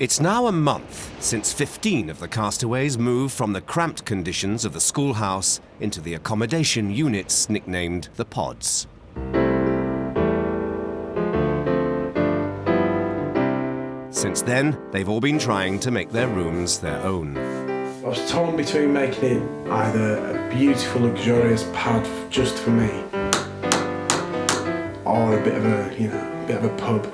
It's now a month since 15 of the castaways moved from the cramped conditions of the schoolhouse into the accommodation units nicknamed the pods. Since then, they've all been trying to make their rooms their own. I was torn between making it either a beautiful, luxurious pad just for me, or a bit of a pub.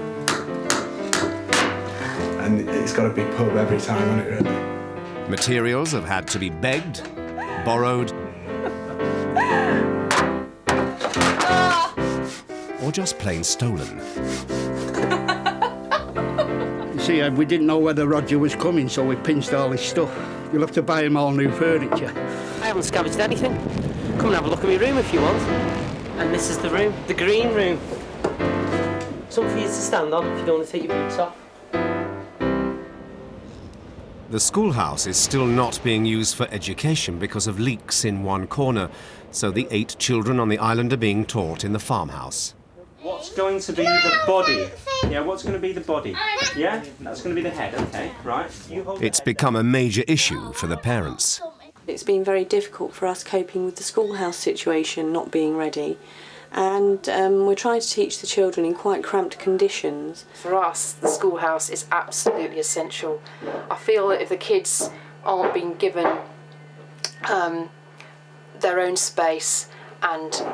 And it's got to be pub every time, hasn't it, really? Materials have had to be begged, borrowed, or just plain stolen. You see, we didn't know whether Roger was coming, so we pinched all his stuff. You'll have to buy him all new furniture. I haven't scavenged anything. Come and have a look at my room if you want. And this is the room, the green room. Something for you to stand on if you don't want to take your boots off. The schoolhouse is still not being used for education because of leaks in one corner, so the 8 children on the island are being taught in the farmhouse. What's going to be the body? Yeah, what's going to be the body? Yeah, that's going to be the head, okay, right. It's become a major issue for the parents. It's been very difficult for us coping with the schoolhouse situation not being ready. And we're trying to teach the children in quite cramped conditions. For us, the schoolhouse is absolutely essential. I feel that if the kids aren't being given their own space and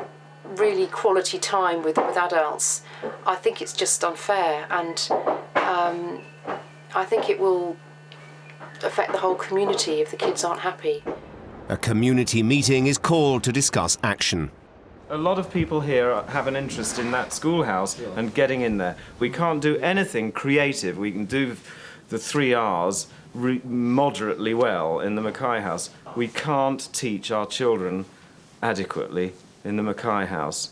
really quality time with adults, I think it's just unfair, and I think it will affect the whole community if the kids aren't happy. A community meeting is called to discuss action. A lot of people here have an interest in that schoolhouse and getting in there. We can't do anything creative. We can do the 3 R's moderately well in the Mackay House. We can't teach our children adequately in the Mackay House.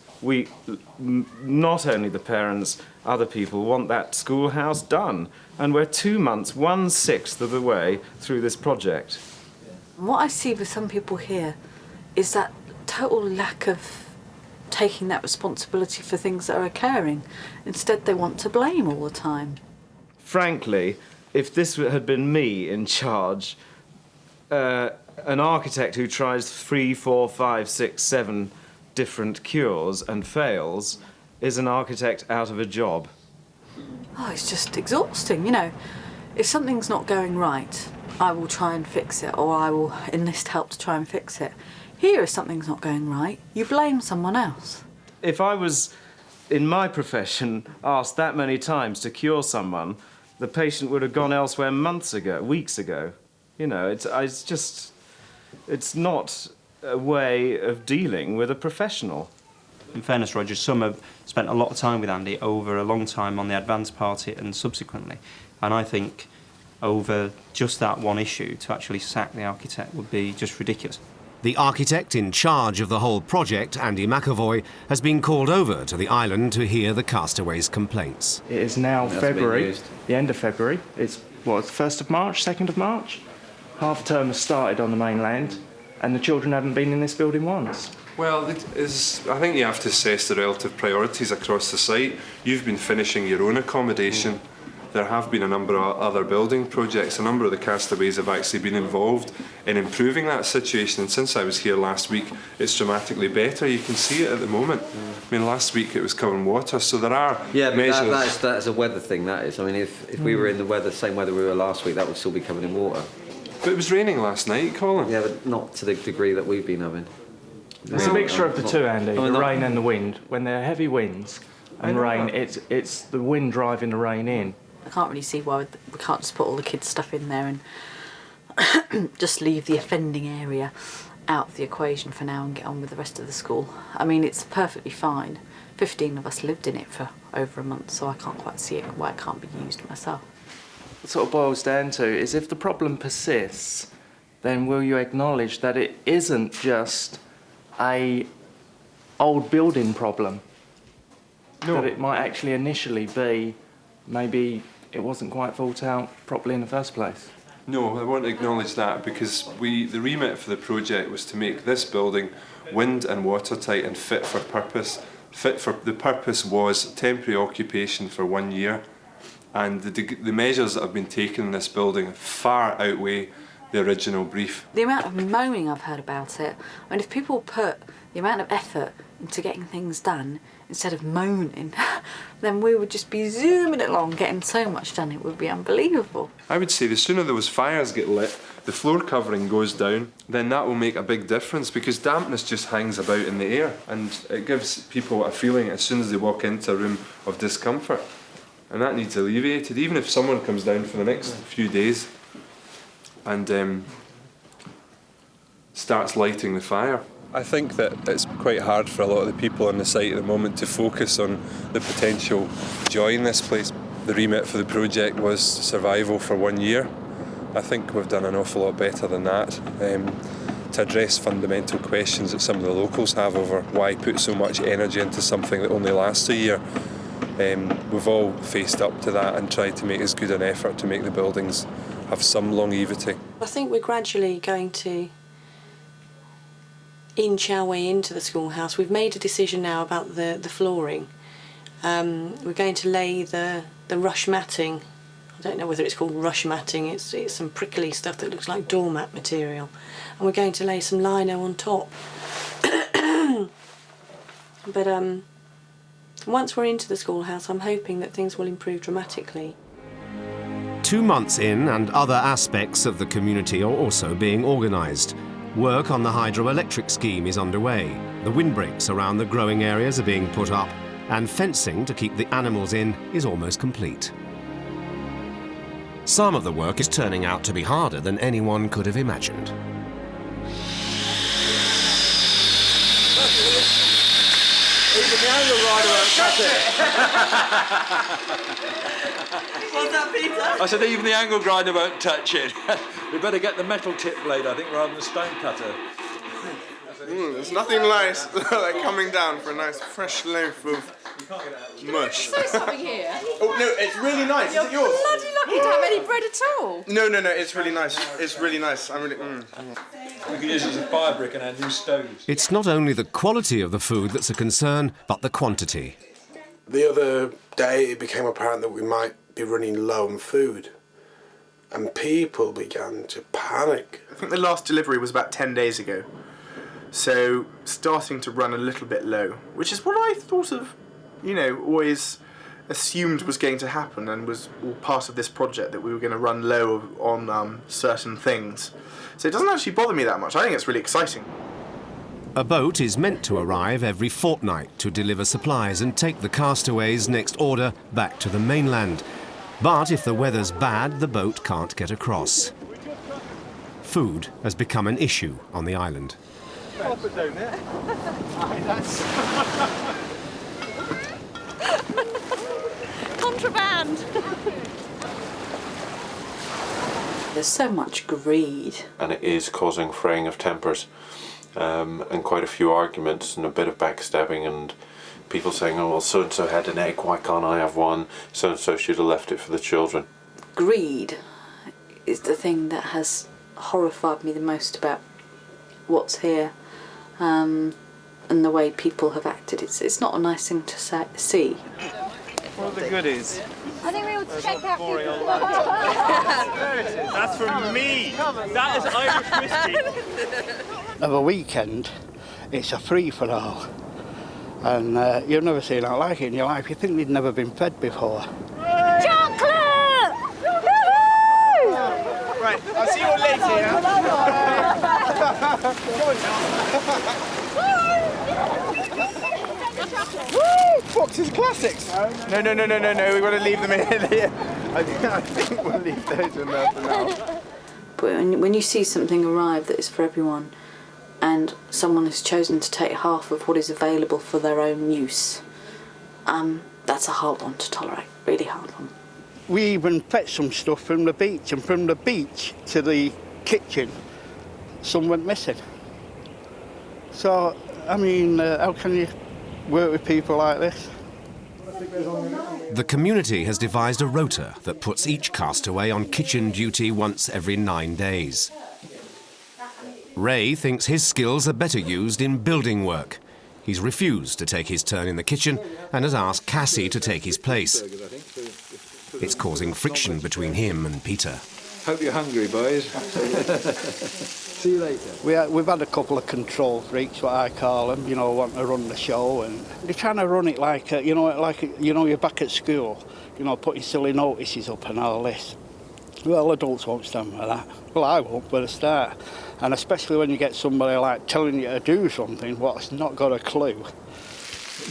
Not only the parents, other people want that schoolhouse done. And we're 2 months, 1/6 of the way through this project. What I see with some people here is that total lack of taking that responsibility for things that are occurring. Instead, they want to blame all the time. Frankly, if this had been me in charge, an architect who tries 3, 4, 5, 6, 7 different cures and fails is an architect out of a job. Oh, it's just exhausting, you know. If something's not going right, I will try and fix it, or I will enlist help to try and fix it. Here, if something's not going right, you blame someone else. If I was, in my profession, asked that many times to cure someone, the patient would have gone elsewhere months ago, weeks ago. You know, it's not a way of dealing with a professional. In fairness, Roger, some have spent a lot of time with Andy over a long time on the advance party and subsequently. And I think over just that one issue, to actually sack the architect would be just ridiculous. The architect in charge of the whole project, Andy McAvoy, has been called over to the island to hear the castaways' complaints. It is now February, the end of February. It's, what, 1st of March, 2nd of March? Half term has started on the mainland, and the children haven't been in this building once. Well, I think you have to assess the relative priorities across the site. You've been finishing your own accommodation. There have been a number of other building projects. A number of the castaways have actually been involved in improving that situation, and since I was here last week, it's dramatically better. You can see it at the moment. I mean, last week it was covering water, so there are measures. That's a weather thing, that is. I mean, if we were in the same weather we were last week, that would still be covered in water. But it was raining last night, Colin. Yeah, but not to the degree that we've been having. It's a mixture of the two, Andy, the rain and the wind. When there are heavy winds and rain, it's the wind driving the rain in. I can't really see why we can't just put all the kids' stuff in there and just leave the offending area out of the equation for now and get on with the rest of the school. I mean, it's perfectly fine. 15 of us lived in it for over a month, so I can't quite see why it can't be used myself. What sort of boils down to is if the problem persists, then will you acknowledge that it isn't just a old building problem? No. That it might actually initially be maybe it wasn't quite thought out properly in the first place. No, I won't acknowledge that, because the remit for the project was to make this building wind and watertight and fit for purpose. The purpose was temporary occupation for 1 year. And the measures that have been taken in this building far outweigh the original brief. The amount of moaning I've heard about it, I mean, if people put the amount of effort into getting things done instead of moaning, then we would just be zooming along, getting so much done, it would be unbelievable. I would say the sooner those fires get lit, the floor covering goes down, then that will make a big difference, because dampness just hangs about in the air and it gives people a feeling as soon as they walk into a room of discomfort. And that needs alleviated, even if someone comes down for the next few days and starts lighting the fire. I think that it's quite hard for a lot of the people on the site at the moment to focus on the potential joy in this place. The remit for the project was survival for 1 year. I think we've done an awful lot better than that to address fundamental questions that some of the locals have over why put so much energy into something that only lasts a year. We've all faced up to that and tried to make as good an effort to make the buildings have some longevity. I think we're gradually going to inch our way into the schoolhouse. We've made a decision now about the flooring. We're going to lay the rush matting. I don't know whether it's called rush matting, it's some prickly stuff that looks like doormat material. And we're going to lay some lino on top. But once we're into the schoolhouse, I'm hoping that things will improve dramatically. 2 months in, and other aspects of the community are also being organised. Work on the hydroelectric scheme is underway. The windbreaks around the growing areas are being put up, and fencing to keep the animals in is almost complete. Some of the work is turning out to be harder than anyone could have imagined. Even the angle rider won't touch it. What's that, Peter? I said even the angle grinder won't touch it. We better get the metal tip blade, I think, rather than the stone cutter. There's nothing nice like coming down for a nice fresh loaf of mush. Say something here. Oh no, it's really nice. You're Is it yours? bloody lucky to have any bread at all. No, it's really nice. It's really nice. I'm really. We can use it as a fire brick in our new stoves. It's not only the quality of the food that's a concern, but the quantity. The other day it became apparent that we might be running low on food, and people began to panic. I think the last delivery was about 10 days ago, so starting to run a little bit low, which is what I thought of, always assumed was going to happen and was all part of this project, that we were going to run low on certain things. So it doesn't actually bother me that much. I think it's really exciting. A boat is meant to arrive every fortnight to deliver supplies and take the Castaway's next order back to the mainland. But if the weather's bad, the boat can't get across. Food has become an issue on the island. Contraband! There's so much greed. And it is causing fraying of tempers and quite a few arguments and a bit of backstabbing and people saying, oh, well, so-and-so had an egg, why can't I have one? So-and-so should have left it for the children. Greed is the thing that has horrified me the most about what's here and the way people have acted. It's not a nice thing to see. What are the goodies? I think we ought to check out. That's from me. That is Irish whiskey. Of a weekend, it's a free-for-all. And you've never seen that like it in your life. You think they'd never been fed before. Chocolate! Right, I'll see you all later, Woo! Fox's Classics! No, we want to leave them in here. I think we'll leave those in there for now. But when you see something arrive that is for everyone, and someone has chosen to take half of what is available for their own use, that's a hard one to tolerate, really hard one. We even fetched some stuff from the beach, and from the beach to the kitchen, some went missing. So, I mean, how can you work with people like this? The community has devised a rota that puts each castaway on kitchen duty once every 9 days. Ray thinks his skills are better used in building work. He's refused to take his turn in the kitchen and has asked Cassie to take his place. It's causing friction between him and Peter. Hope you're hungry, boys. See you later. We've had a couple of control freaks, what I call them, you know, wanting to run the show, and they're trying to run it like, you're back at school, you know, putting silly notices up and all this. Well, adults won't stand for that. Well, I won't, for a start. And especially when you get somebody like telling you to do something what's not got a clue.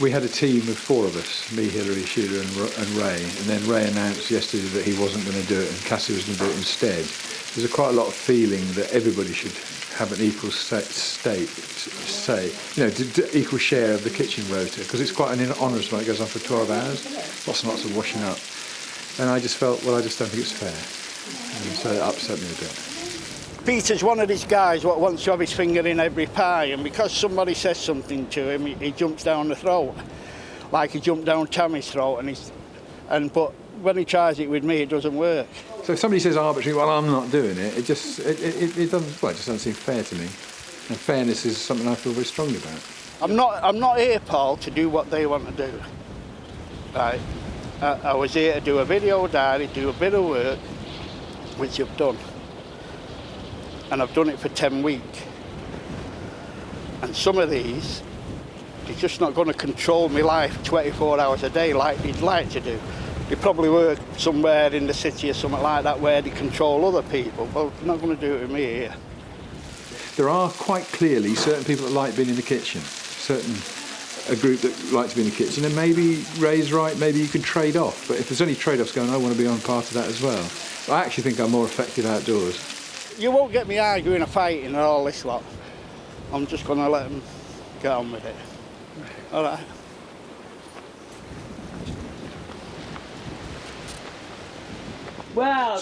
We had a team of 4 of us, me, Hilary, Sheila and Ray, and then Ray announced yesterday that he wasn't going to do it and Cassie was going to do it instead. There's quite a lot of feeling that everybody should have an equal equal share of the kitchen rota, because it's quite an onerous one. It goes on for 12 hours, lots and lots of washing up. And I just felt, well, I just don't think it's fair. And so it upset me a bit. Peter's one of these guys what wants to have his finger in every pie, and because somebody says something to him, he jumps down the throat. Like he jumped down Tammy's throat, but when he tries it with me, it doesn't work. So if somebody says arbitrarily, well, I'm not doing it, it doesn't seem fair to me. And fairness is something I feel very strongly about. I'm not here, Paul, to do what they want to do. Right? I was here to do a video diary, do a bit of work, which I've done. And I've done it for 10 weeks. And some of these, they're just not going to control my life 24 hours a day like they'd like to do. They probably work somewhere in the city or something like that where they control other people. Well, they're not going to do it with me here. There are quite clearly certain people that like being in the kitchen, a group that like to be in the kitchen, and maybe Ray's right, maybe you could trade off. But if there's any trade-offs going, I want to be on part of that as well. I actually think I'm more effective outdoors. You won't get me arguing or fighting and all this lot. I'm just going to let them get on with it. All right. Well,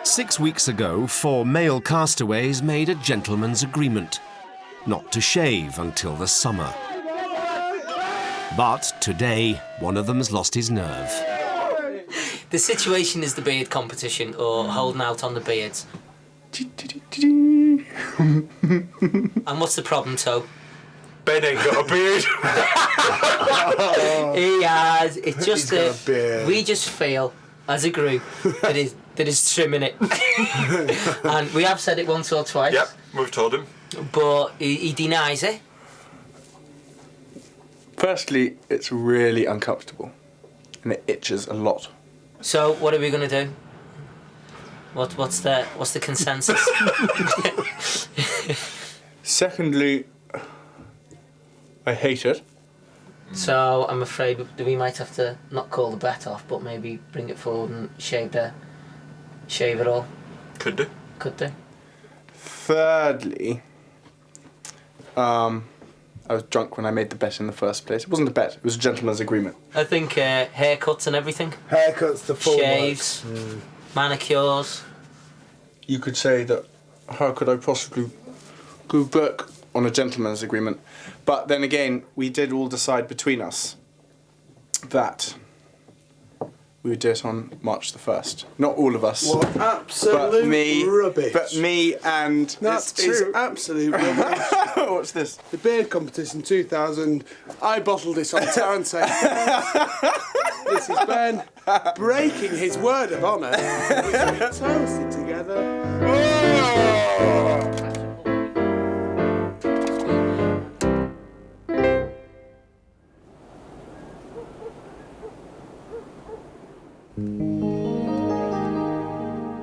6 weeks ago, 4 male castaways made a gentleman's agreement not to shave until the summer. But today, one of them's lost his nerve. the situation is the beard competition or holding out on the beards. And what's the problem, Toe? Ben ain't got a beard. He has. It's just that we just feel, as a group, that is trimming it. And we have said it once or twice. Yep, we've told him. But he denies it. Firstly, it's really uncomfortable, and it itches a lot. So what are we going to do? What's the consensus? Secondly, I hate it. So I'm afraid we might have to not call the bet off, but maybe bring it forward and shave it all. Could do. Could do. Thirdly, I was drunk when I made the bet in the first place. It wasn't a bet, it was a gentleman's agreement. I think haircuts and everything. Haircuts, the full shaves, manicures. You could say that, how could I possibly go back on a gentleman's agreement? But then again, we did all decide between us that we would do it on March the 1st. Not all of us. What absolute rubbish. But me and... That's true. Absolute rubbish. What's this? The beard competition 2000. I bottled this on Taransay. This is Ben breaking his word of honour. We toasted together.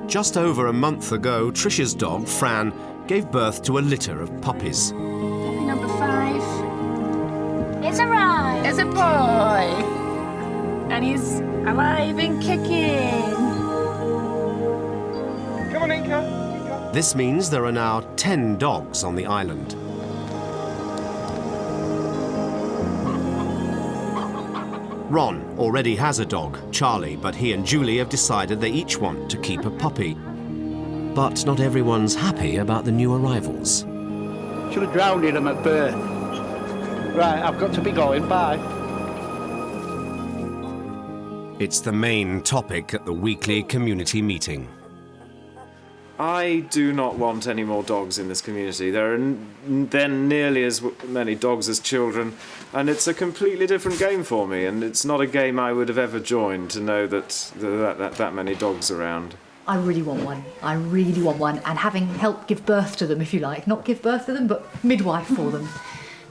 Just over a month ago, Trish's dog, Fran, gave birth to a litter of puppies. Puppy number 5 is arrived. It's a boy. And he's alive and kicking. Come on, Inca. This means there are now 10 dogs on the island. Ron already has a dog, Charlie, but he and Julie have decided they each want to keep a puppy. But not everyone's happy about the new arrivals. Should have drowned in them at birth. Right, I've got to be going, bye. It's the main topic at the weekly community meeting. I do not want any more dogs in this community. There are then nearly as many dogs as children, and it's a completely different game for me, and it's not a game I would have ever joined to know that many dogs around. I really want one. I really want one, and having helped give birth to them, if you like. Not give birth to them, but midwife for them.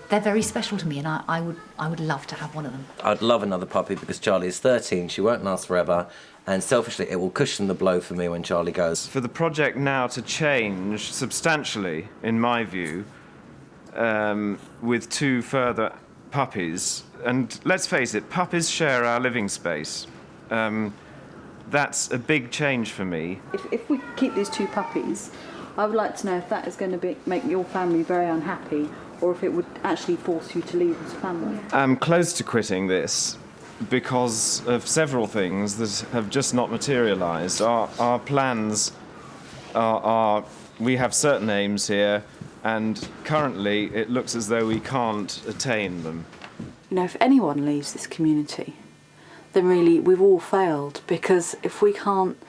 They're very special to me, and I would love to have one of them. I'd love another puppy because Charlie is 13, she won't last forever, and selfishly it will cushion the blow for me when Charlie goes. For the project now to change substantially, in my view, with 2 further puppies, and let's face it, puppies share our living space. That's a big change for me. If we keep these 2 puppies, I would like to know if that is going to make your family very unhappy, or if it would actually force you to leave as a family. I'm close to quitting this because of several things that have just not materialised. Our plans are we have certain aims here, and currently it looks as though we can't attain them. You know, if anyone leaves this community, then really we've all failed, because if we can't,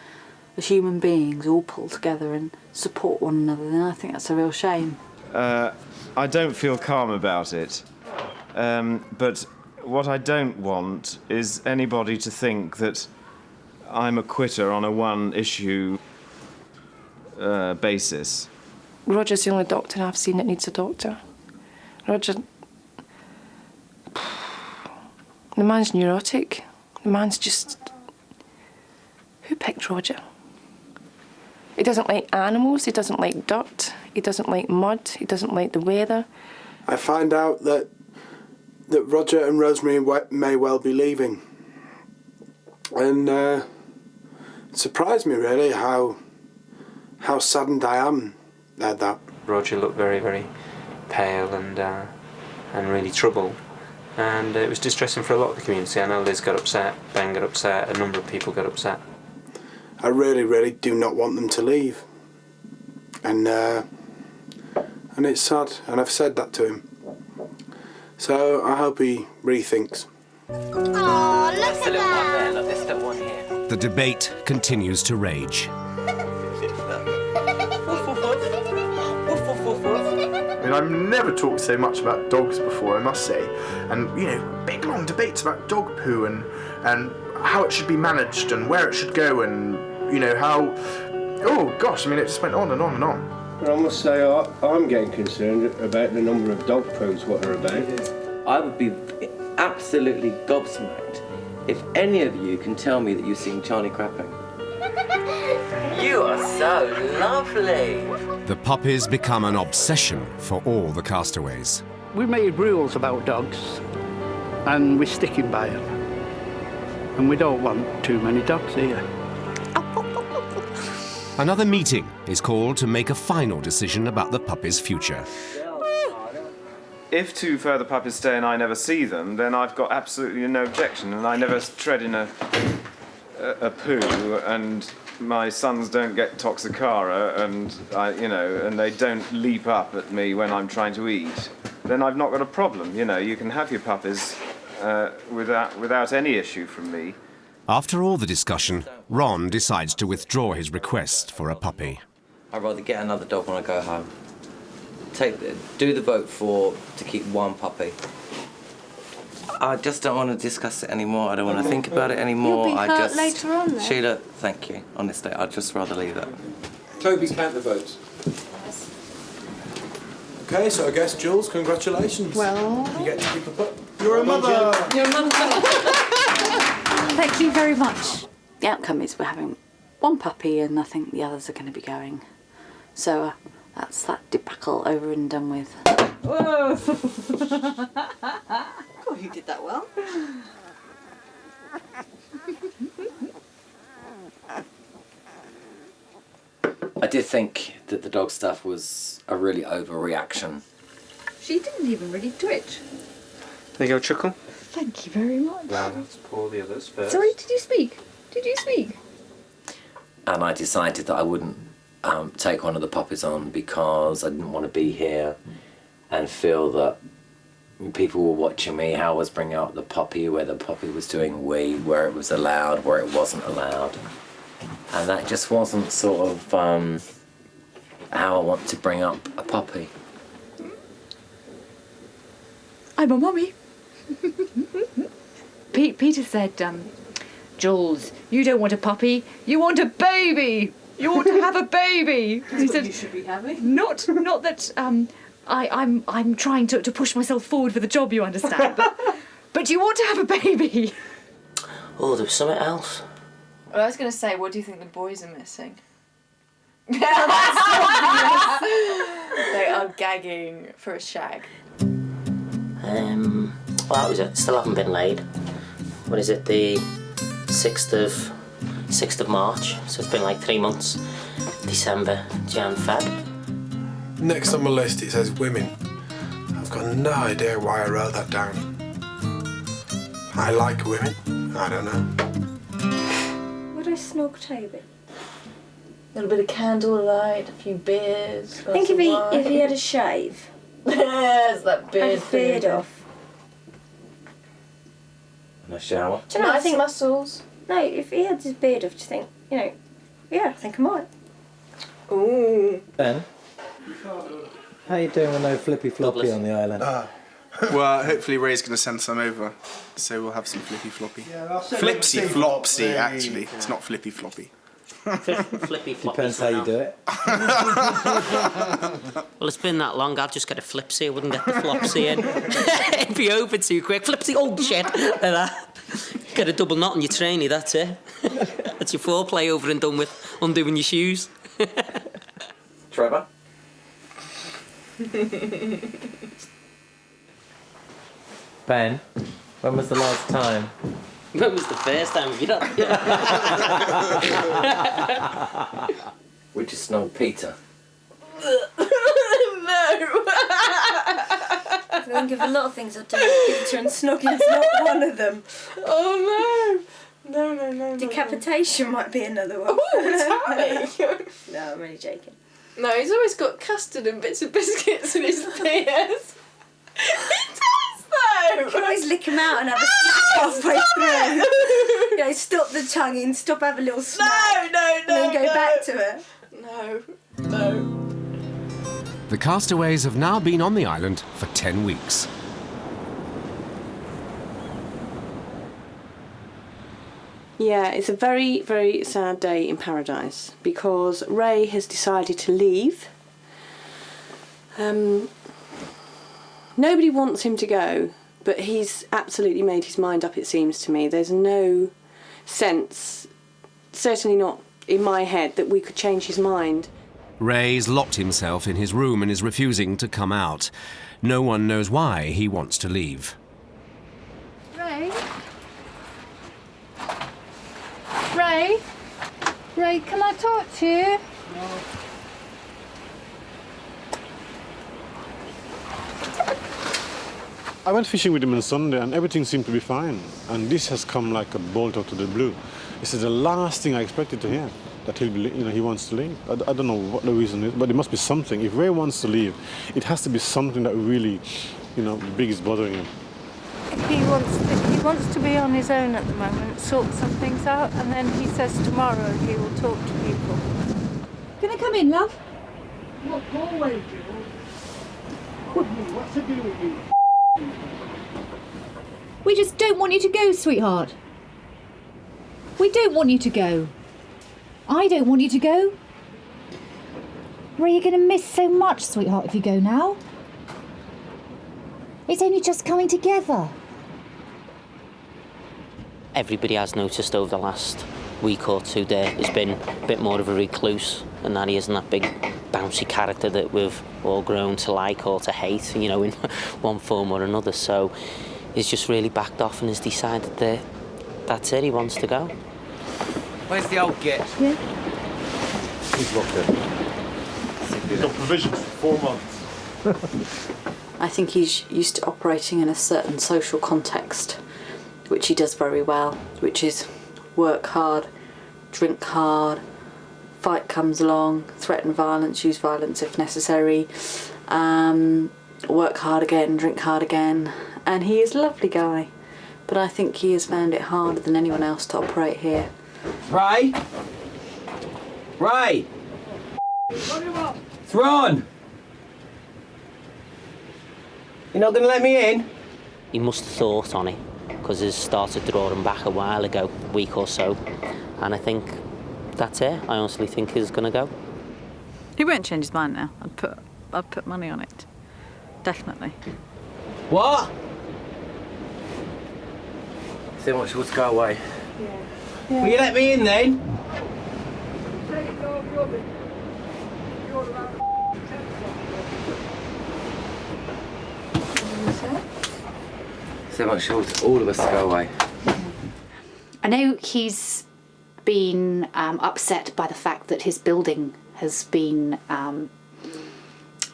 as human beings, all pull together and support one another, then I think that's a real shame. I don't feel calm about it, but what I don't want is anybody to think that I'm a quitter on a one-issue basis. Roger's the only doctor I've seen that needs a doctor. Roger... The man's neurotic. The man's just... Who picked Roger? He doesn't like animals, he doesn't like dirt, he doesn't like mud, he doesn't like the weather. I find out that Roger and Rosemary may well be leaving. And it surprised me really how saddened I am at that. Roger looked very, very pale and really troubled. And it was distressing for a lot of the community. I know Liz got upset, Ben got upset, a number of people got upset. I really, really do not want them to leave. And it's sad, and I've said that to him. So I hope he rethinks. Oh, look at that! Look, this little one here. The debate continues to rage. I mean, I've never talked so much about dogs before, I must say. And, you know, big long debates about dog poo and how it should be managed and where it should go and, you know, how... Oh, gosh, I mean, it just went on and on and on. Well, I must say, I'm getting concerned about the number of dog poos what are about. I would be absolutely gobsmacked if any of you can tell me that you've seen Charlie crapping. You are so lovely. The puppies become an obsession for all the castaways. We made rules about dogs, and we're sticking by them. And we don't want too many dogs here. Another meeting is called to make a final decision about the puppies' future. If 2 further puppies stay and I never see them, then I've got absolutely no objection, and I never tread in a poo, and my sons don't get toxicara, and and they don't leap up at me when I'm trying to eat. Then I've not got a problem. You know, you can have your puppies without any issue from me. After all the discussion, Ron decides to withdraw his request for a puppy. I'd rather get another dog when I go home. Do the vote to keep 1 puppy. I just don't want to discuss it anymore. I don't want to think about it anymore. You'll be hurt later on, then. Sheila, thank you. Honestly, I'd just rather leave it. Toby, count the votes. Okay, so I guess, Jules, congratulations. Well... You get to keep a pup. You're a mother! You're a mother! Thank you very much. The outcome is we're having 1 puppy, and I think the others are going to be going. So that's that debacle over and done with. Whoa! Oh, you did that well. I did think that the dog stuff was a really overreaction. She didn't even really twitch. There you go, Chuckle. Thank you very much. Well, let's pour the others first. Sorry, did you speak? Did you speak? And I decided that I wouldn't take one of the puppies on because I didn't want to be here and feel that people were watching me, how I was bringing out the puppy, where the puppy was doing wee, where it was allowed, where it wasn't allowed. And that just wasn't sort of how I want to bring up a Poppy. I'm a mummy. Peter said, Jules, you don't want a puppy, you want a baby. You want to have a baby. That's what you should be having. Not that I'm trying to push myself forward for the job, you understand, but you want to have a baby. Oh, there was something else. Well, I was going to say, what do you think the boys are missing? They are gagging for a shag. Well, that was it. Still haven't been laid. What is it? The 6th of March. So it's been like 3 months. December, Jan, Feb. Next on my list it says women. I've got no idea why I wrote that down. I like women. I don't know. Would I snog Toby? A little bit of candlelight, a few beers. I think if he had a shave. Yes, that beard. Had a beard off. And a shower. Do you know, I Nice think muscles. No, if he had his beard off, do you think, yeah, I think I might. Ooh. Ben, how you doing with no flippy floppy on the island? Well, hopefully Ray's going to send some over, so we'll have some flippy floppy. Flipsy flopsy, actually. It's not flippy floppy. Flippy floppy. Depends how you do it. Well, it's been that long, I'd just get a flipsy, I wouldn't get the flopsy in. It'd be over too quick. Flipsy, oh shit, like that. Get a double knot on your trainee, that's it. That's your foreplay over and done with undoing your shoes. Trevor? Ben, when was the last time? When was the first time you done? Would you snog Peter? No. I think of a lot of things I've done with Peter, and snogging's not one of them. Oh no. No. Decapitation might be another one. Oh, Tammy. No, I'm only joking. No, he's always got custard and bits of biscuits in his beers. He does though. You can always lick him out and have a snack halfway through. You know, stop the tonguing, stop, have a little snack. No. And then go back to it. No. The castaways have now been on the island for 10 weeks. Yeah, it's a very, very sad day in paradise because Ray has decided to leave. Nobody wants him to go, but he's absolutely made his mind up, it seems to me. There's no sense, certainly not in my head, that we could change his mind. Ray's locked himself in his room and is refusing to come out. No one knows why he wants to leave. Ray, can I talk to you? I went fishing with him on Sunday and everything seemed to be fine. And this has come like a bolt out of the blue. This is the last thing I expected to hear, that he wants to leave. I don't know what the reason is, but it must be something. If Ray wants to leave, it has to be something that really, big is bothering him. He wants to be on his own at the moment, sort some things out, and then he says tomorrow he will talk to people. Can I come in, love? Look, go away, Jill. What's the deal with you? We just don't want you to go, sweetheart. We don't want you to go. I don't want you to go. Ray, you're going to miss so much, sweetheart, if you go now. It's only just coming together. Everybody has noticed over the last week or two there's been a bit more of a recluse, and that he isn't that big bouncy character that we've all grown to like or to hate, in one form or another. So he's just really backed off and has decided that that's it, he wants to go. Where's the old git? Yeah. He's locked in. No provisions for 4 months. I think he's used to operating in a certain social context, which he does very well, which is work hard, drink hard, fight comes along, threaten violence, use violence if necessary, work hard again, drink hard again. And he is a lovely guy, but I think he has found it harder than anyone else to operate here. Ray? Ray? Thrawn! You're not going to let me in? He must have thought on it, because he's started drawing back a while ago, a week or so. And I think that's it. I honestly think he's going to go. He won't change his mind now. I'd put money on it. Definitely. What? So much would go away. Will you let me in then? So much short, all of us to go away. I know he's been upset by the fact that his building has been,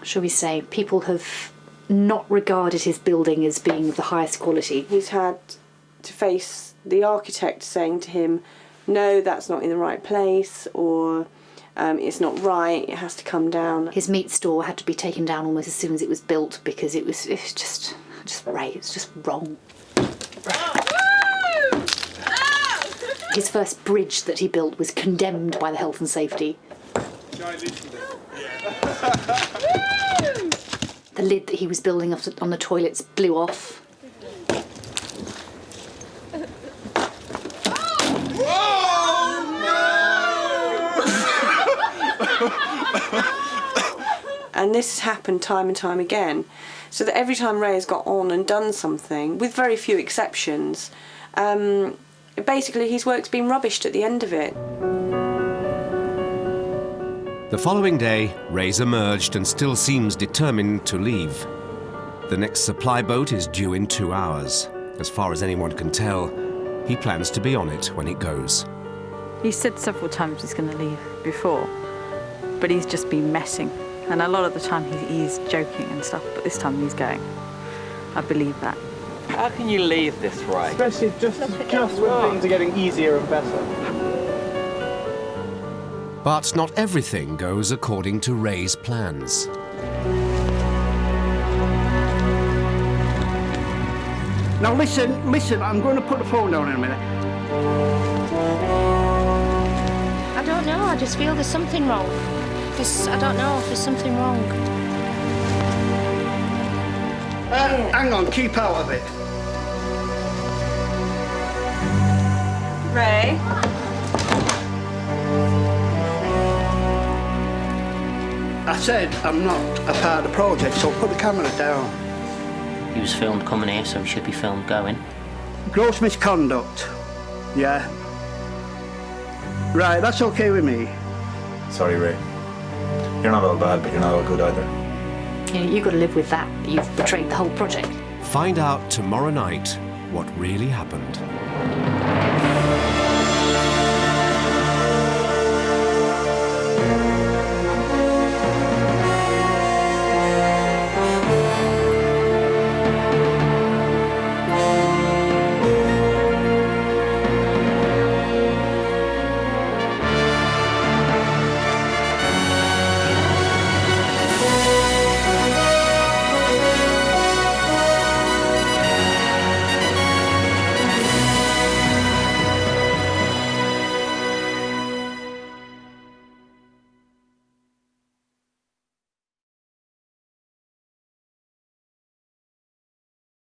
shall we say, people have not regarded his building as being of the highest quality. He's had to face the architect saying to him, no, that's not in the right place, or it's not right, it has to come down. His meat store had to be taken down almost as soon as it was built because it was just right, it's just wrong. His first bridge that he built was condemned by the health and safety. The lid that he was building on the toilets blew off. And this has happened time and time again, so that every time Ray has got on and done something, with very few exceptions, basically his work's been rubbished at the end of it. The following day, Ray's emerged and still seems determined to leave. The next supply boat is due in 2 hours. As far as anyone can tell, he plans to be on it when it goes. He said several times he's going to leave before, but he's just been messing. And a lot of the time he's joking and stuff, but this time he's going. I believe that. How can you leave this, Ray? Especially just when things are getting easier and better. But not everything goes according to Ray's plans. Now listen, I'm going to put the phone down in a minute. I don't know, I just feel there's something wrong. I don't know if there's something wrong. Hang on, keep out of it. Ray? I said I'm not a part of the project, so put the camera down. He was filmed coming here, so he should be filmed going. Gross misconduct. Yeah. Right, that's okay with me. Sorry, Ray. You're not all bad, but you're not all good either. You've got to live with that. You've betrayed the whole project. Find out tomorrow night what really happened.